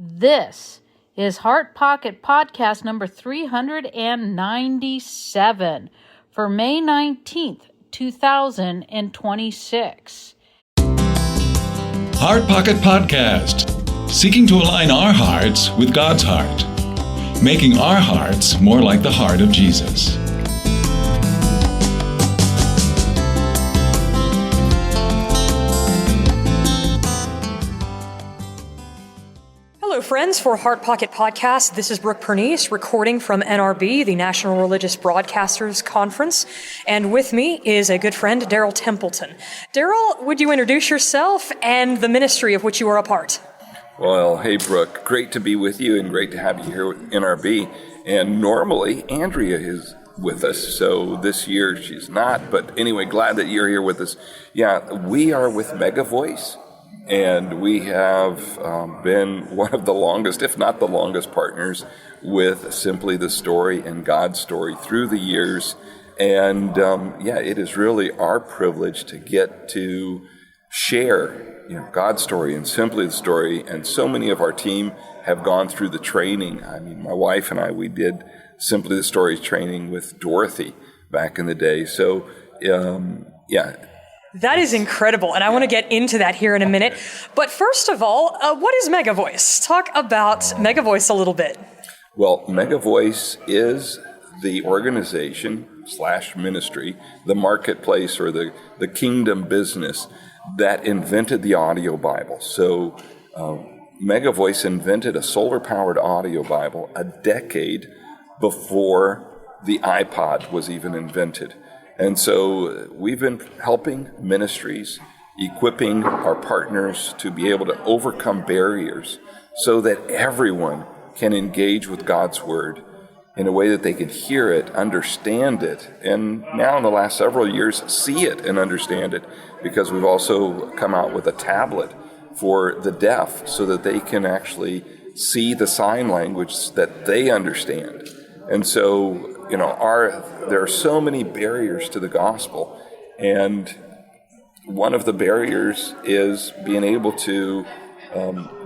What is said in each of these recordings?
This is Heart Pocket Podcast number 397 for May 19th, 2026. Heart Pocket Podcast, seeking to align our hearts with God's heart, making our hearts more like the heart of Jesus. Hello, friends. For Heart Pocket Podcast, this is Brooke Pernice, recording from NRB, the National Religious Broadcasters Conference. And with me is a good friend, Darrel Templeton. Darrel, would you introduce yourself and the ministry of which you are a part? Well, hey, Brooke. Great to be with you and great to have you here with NRB. And normally, Andrea is with us, so this year she's not. But anyway, glad that you're here with us. Yeah, we are with Megavoice. And we have been one of the longest, if not the longest, partners with Simply the Story and God's Story through the years. And it is really our privilege to get to share, God's story and Simply the Story. And so many of our team have gone through the training. I mean, my wife and I, we did Simply the Story training with Dorothy back in the day. So, That is incredible, and I want to get into that here in a minute. But first of all, what is Megavoice? Talk about Megavoice a little bit. Well, Megavoice is the organization / ministry, the marketplace or the kingdom business that invented the audio Bible. So Megavoice invented a solar-powered audio Bible a decade before the iPod was even invented. And so we've been helping ministries, equipping our partners to be able to overcome barriers so that everyone can engage with God's Word in a way that they can hear it, understand it, and now in the last several years, see it and understand it, because we've also come out with a tablet for the deaf so that they can actually see the sign language that they understand. And so, there are so many barriers to the gospel, and one of the barriers is being able to,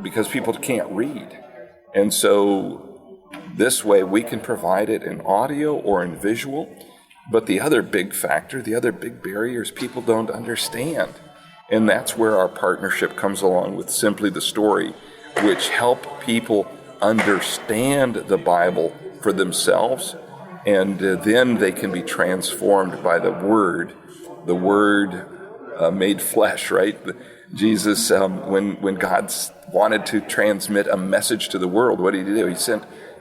because people can't read. And so this way we can provide it in audio or in visual, but the other big factor, the other big barrier is people don't understand. And that's where our partnership comes along with Simply the Story, which help people understand the Bible for themselves, and then they can be transformed by the Word made flesh, right? Jesus, when God wanted to transmit a message to the world, what did he do?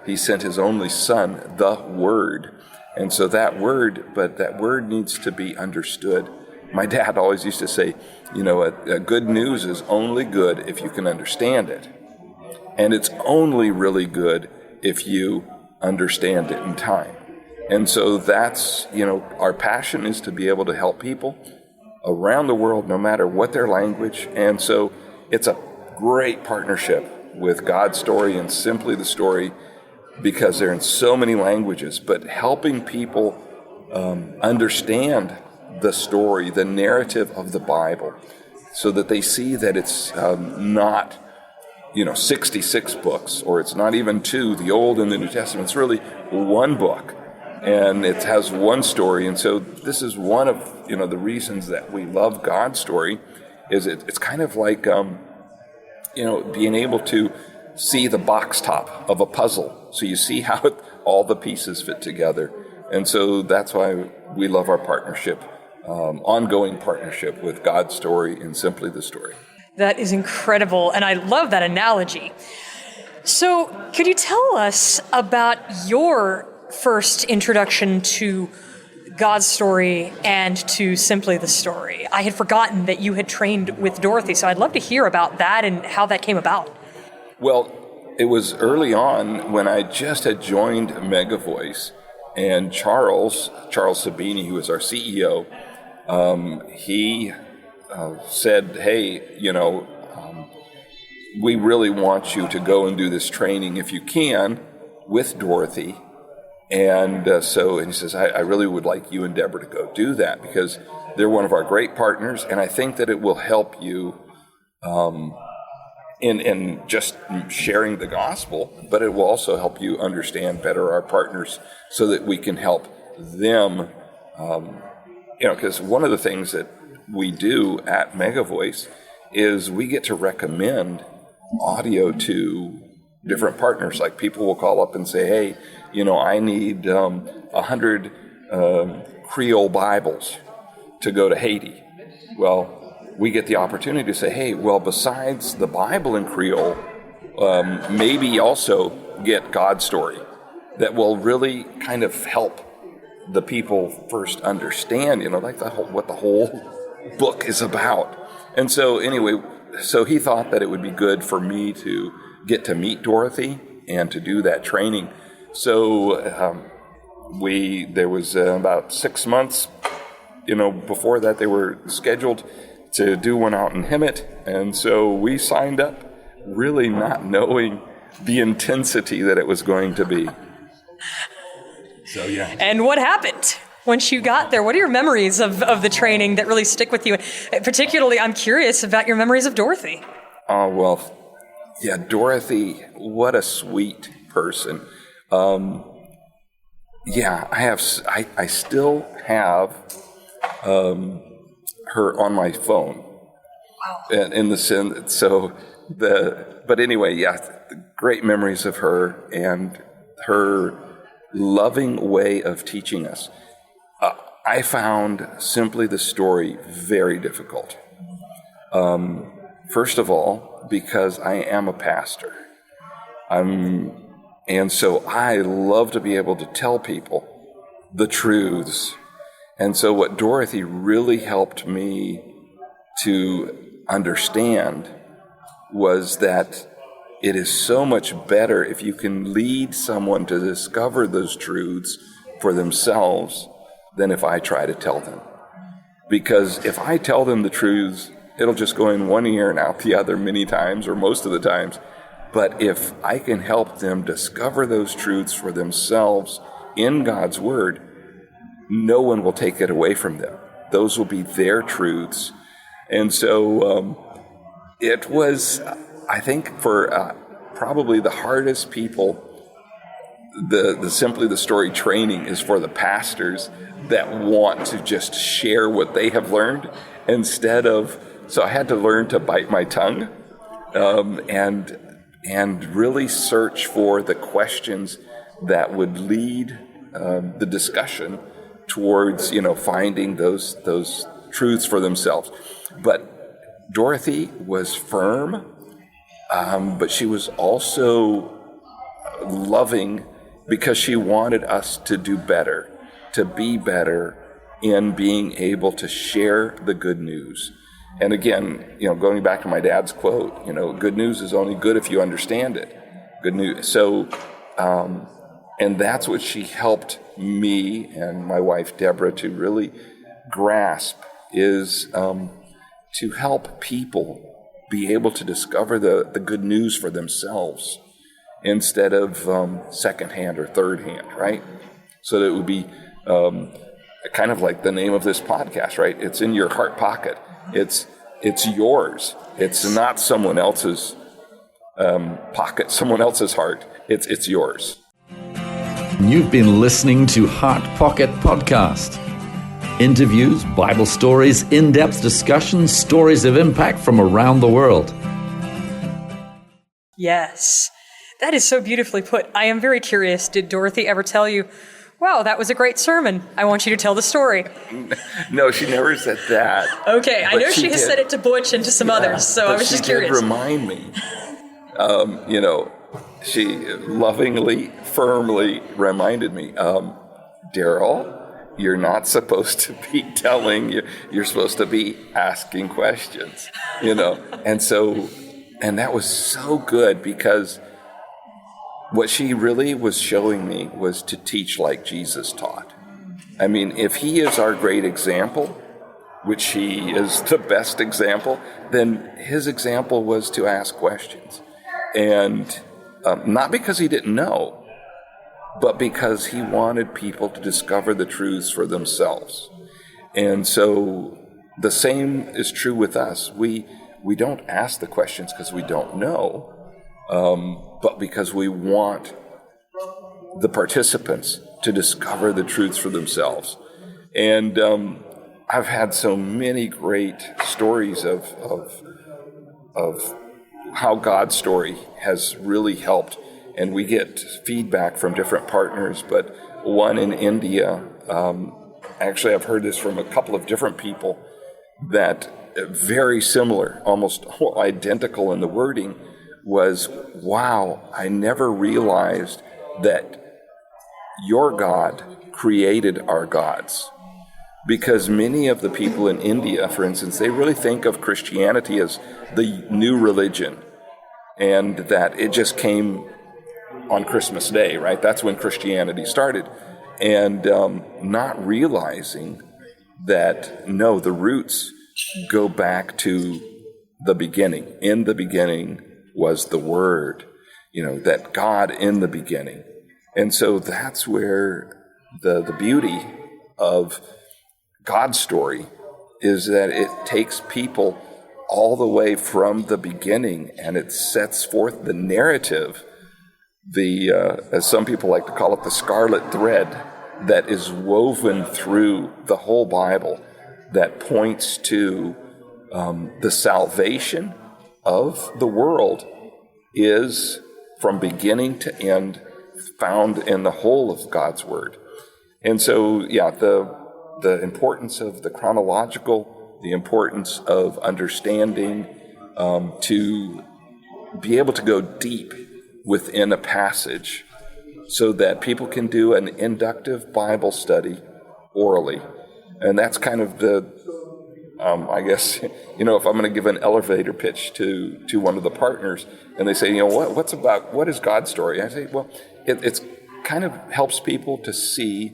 He sent his only Son, the Word. And so that word needs to be understood. My dad always used to say, a good news is only good if you can understand it. And it's only really good if you understand it in time. And so that's, our passion is to be able to help people around the world, no matter what their language. And so it's a great partnership with God's Story and Simply the Story, because they're in so many languages, but helping people understand the story, the narrative of the Bible, so that they see that it's not 66 books, or it's not even 2, the Old and the New Testament. It's really one book, and it has one story. And so this is one of, the reasons that we love God's story, is it's kind of like, being able to see the box top of a puzzle. So you see how all the pieces fit together. And so that's why we love our partnership, ongoing partnership with God's Story and Simply the Story. That is incredible, and I love that analogy. So, could you tell us about your first introduction to God's Story and to Simply the Story? I had forgotten that you had trained with Dorothy, so I'd love to hear about that and how that came about. Well, it was early on when I just had joined Megavoice, and Charles Sabini, who is our CEO, he said, hey, we really want you to go and do this training if you can with Dorothy. And he says, I really would like you and Deborah to go do that, because they're one of our great partners, and I think that it will help you in just sharing the gospel, but it will also help you understand better our partners so that we can help them. Because one of the things that we do at Megavoice is we get to recommend audio to different partners. Like people will call up and say, hey, I need 100 Creole Bibles to go to Haiti. Well, we get the opportunity to say, hey, well, besides the Bible in Creole, maybe also get God's story that will really kind of help the people first understand, like what the whole book is about. And so anyway, so he thought that it would be good for me to get to meet Dorothy and to do that training. So there was about 6 months, before that they were scheduled to do one out in Hemet. And so we signed up really not knowing the intensity that it was going to be. So, yeah. And what happened once you got there? What are your memories of the training that really stick with you? Particularly, I'm curious about your memories of Dorothy. Oh, well, yeah, Dorothy, what a sweet person. I still have her on my phone. Wow. In the sense, but anyway, great memories of her and her loving way of teaching us. I found simply the story very difficult. First of all, because I am a pastor. And so I love to be able to tell people the truths. And so what Dorothy really helped me to understand was that it is so much better if you can lead someone to discover those truths for themselves than if I try to tell them. Because if I tell them the truths, it'll just go in one ear and out the other many times, or most of the times. But if I can help them discover those truths for themselves in God's Word, no one will take it away from them. Those will be their truths. And so it was, I think, for probably the hardest people, the Simply the Story training is for the pastors that want to just share what they have learned instead of, so I had to learn to bite my tongue and really search for the questions that would lead the discussion towards, finding those truths for themselves. But Dorothy was firm, but she was also loving because she wanted us to do better, to be better in being able to share the good news. And again, going back to my dad's quote, good news is only good if you understand it. Good news. So, and that's what she helped me and my wife, Deborah, to really grasp is to help people be able to discover the good news for themselves instead of secondhand or third hand, right? So that it would be kind of like the name of this podcast, right? It's in your heart pocket. It's yours. It's not someone else's pocket, someone else's heart. It's yours. You've been listening to Heart Pocket Podcast. Interviews, Bible stories, in-depth discussions, stories of impact from around the world. Yes, that is so beautifully put. I am very curious, did Dorothy ever tell you, wow, that was a great sermon, I want you to tell the story? No, she never said that. Okay, I know she has said it to Butch and to some others, so I was just curious. She did remind me, she lovingly, firmly reminded me, Darrel, you're not supposed to be telling, you're supposed to be asking questions, And so, and that was so good because what she really was showing me was to teach like Jesus taught. I mean, if he is our great example, which he is the best example, then his example was to ask questions. And not because he didn't know, but because he wanted people to discover the truths for themselves. And so the same is true with us. We we don't ask the questions because we don't know, but because we want the participants to discover the truths for themselves. And I've had so many great stories of how God's story has really helped, and we get feedback from different partners, but one in India, actually I've heard this from a couple of different people, that very similar, almost identical in the wording, was, wow, I never realized that your God created our gods. Because many of the people in India, for instance, they really think of Christianity as the new religion, and that it just came on Christmas Day, right? That's when Christianity started. And not realizing that, no, the roots go back to the beginning. In the beginning was the Word, that God in the beginning. And so that's where the beauty of God's story is, that it takes people all the way from the beginning, and it sets forth the narrative, as some people like to call it, the scarlet thread that is woven through the whole Bible, that points to the salvation of the world is from beginning to end found in the whole of God's Word. And so, the importance of the chronological, the importance of understanding, to be able to go deep within a passage so that people can do an inductive Bible study orally. And that's kind of I guess, if I'm going to give an elevator pitch to one of the partners, and they say, what is God's story? I say, well, it's kind of helps people to see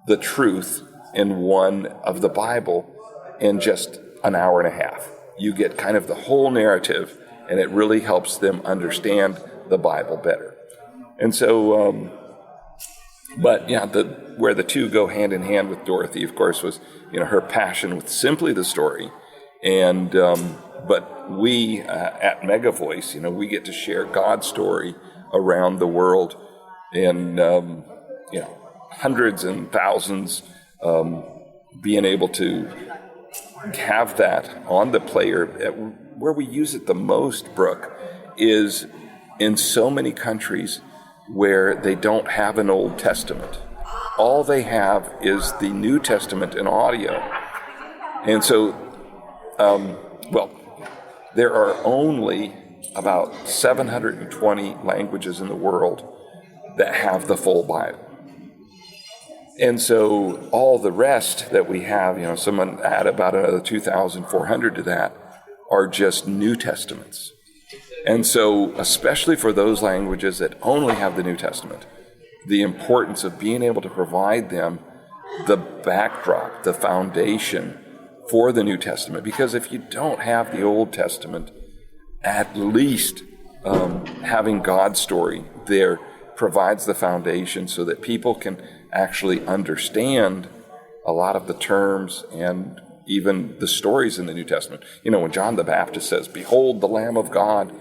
the truth in one of the Bible in just an hour and a half. You get kind of the whole narrative, and it really helps them understand the Bible better. And so, where the two go hand in hand with Dorothy, of course, was her passion with simply the story, and but we at Megavoice, we get to share God's story around the world, and hundreds and thousands, being able to have that on the player. Where we use it the most, Brooke, is in so many countries where they don't have an Old Testament. All they have is the New Testament in audio. And so, there are only about 720 languages in the world that have the full Bible. And so all the rest that we have, someone add about another 2,400 to that, are just New Testaments. And so, especially for those languages that only have the New Testament, the importance of being able to provide them the backdrop, the foundation for the New Testament. Because if you don't have the Old Testament, at least having God's story there provides the foundation so that people can actually understand a lot of the terms and even the stories in the New Testament. When John the Baptist says, "Behold the Lamb of God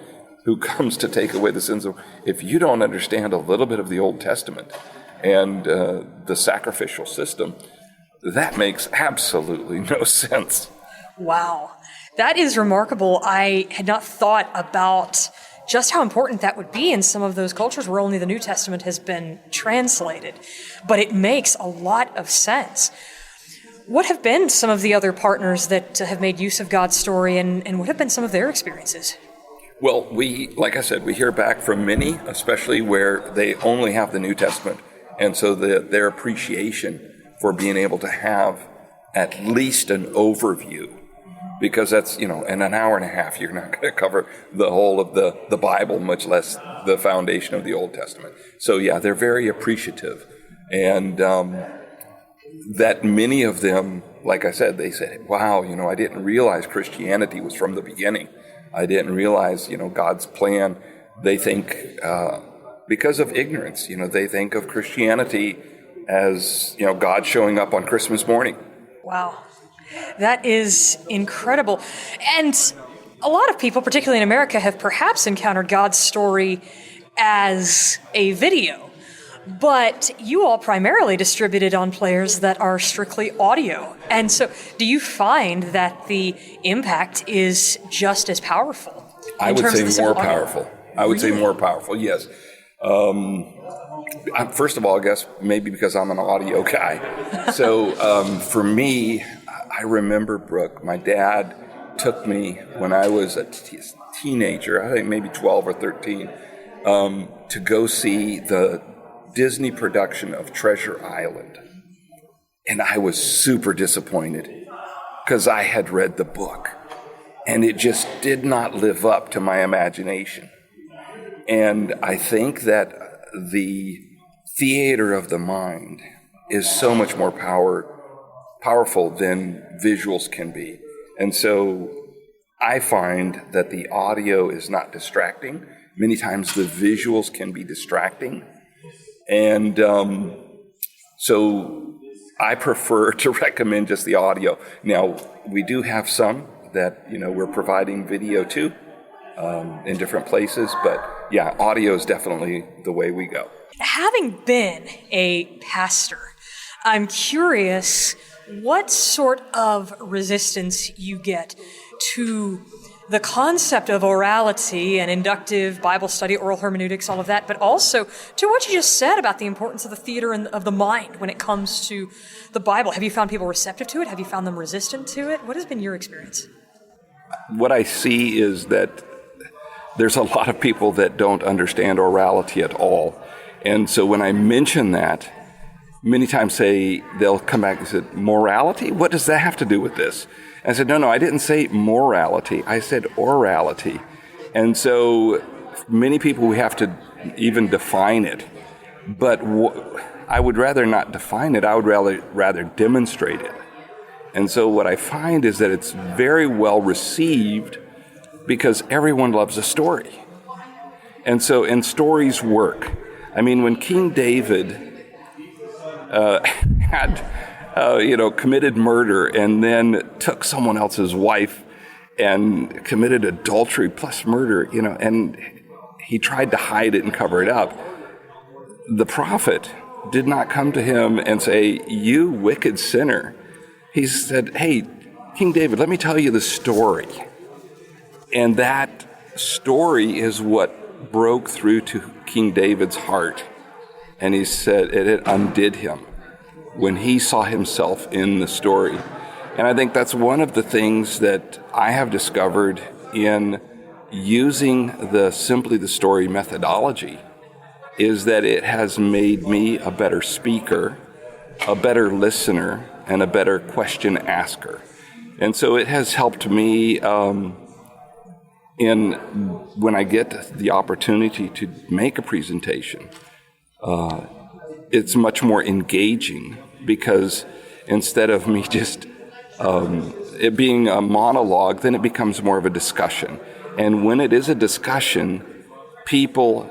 who comes to take away the sins of..." If you don't understand a little bit of the Old Testament and the sacrificial system, that makes absolutely no sense. Wow. That is remarkable. I had not thought about just how important that would be in some of those cultures where only the New Testament has been translated. But it makes a lot of sense. What have been some of the other partners that have made use of God's story, and what have been some of their experiences? Well, like I said, we hear back from many, especially where they only have the New Testament. And so their appreciation for being able to have at least an overview, because that's, in an hour and a half, you're not going to cover the whole of the Bible, much less the foundation of the Old Testament. So they're very appreciative. And that many of them, like I said, they said, wow, I didn't realize Christianity was from the beginning. I didn't realize, God's plan. They think, because of ignorance, they think of Christianity as, God showing up on Christmas morning. Wow. That is incredible. And a lot of people, particularly in America, have perhaps encountered God's story as a video, but you all primarily distributed on players that are strictly audio. And so do you find that the impact is just as powerful? I would say more powerful. I would say more powerful, yes. First of all, I guess maybe because I'm an audio guy. So for me, I remember, Brooke, my dad took me when I was a teenager, I think maybe 12 or 13, to go see the Disney production of Treasure Island. And I was super disappointed because I had read the book and it just did not live up to my imagination. And I think that the theater of the mind is so much more powerful than visuals can be. And so I find that the audio is not distracting. Many times the visuals can be distracting. And so I prefer to recommend just the audio. Now, we do have some that, we're providing video to in different places, but yeah, audio is definitely the way we go. Having been a pastor, I'm curious what sort of resistance you get to the concept of orality and inductive Bible study, oral hermeneutics, all of that, but also to what you just said about the importance of the theater and of the mind when it comes to the Bible. Have you found people receptive to it? Have you found them resistant to it? What has been your experience? What I see is that there's a lot of people that don't understand orality at all. And so when I mention that, many times they'll come back and say, morality? What does that have to do with this? I said, no, I didn't say morality. I said orality. And so many people, we have to even define it. But I would rather not define it. I would rather demonstrate it. And so what I find is that it's very well received because everyone loves a story. And stories work. I mean, when King David had committed murder and then took someone else's wife and committed adultery plus murder, and he tried to hide it and cover it up. The prophet did not come to him and say, "You wicked sinner." He said, "Hey, King David, let me tell you the story." And that story is what broke through to King David's heart. And he said it undid him when he saw himself in the story. And I think that's one of the things that I have discovered in using the Simply the Story methodology is that it has made me a better speaker, a better listener, and a better question asker. And so it has helped me in when I get the opportunity to make a presentation. It's much more engaging because instead of me just it being a monologue, then it becomes more of a discussion. And when it is a discussion, people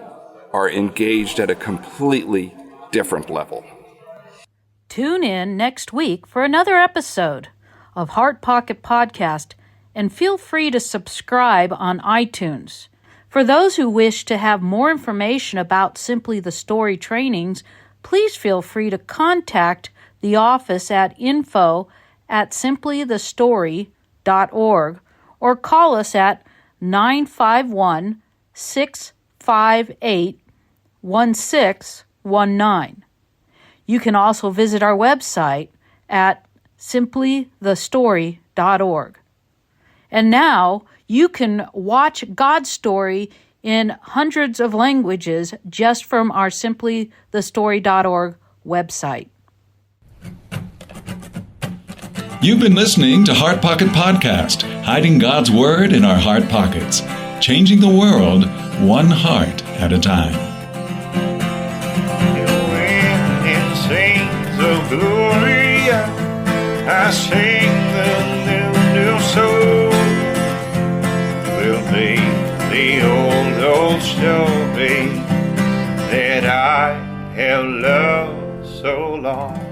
are engaged at a completely different level. Tune in next week for another episode of Heart Pocket Podcast, and feel free to subscribe on iTunes. For those who wish to have more information about Simply the Story trainings, please feel free to contact the office at info@simplythestory.org or call us at 951-658-1619. You can also visit our website at simplythestory.org. And now you can watch God's story in hundreds of languages just from our simplythestory.org website. You've been listening to Heart Pocket Podcast, hiding God's Word in our heart pockets, changing the world one heart at a time. When it sings of glory, I sing the new soul. Will be the old story that I have loved so long.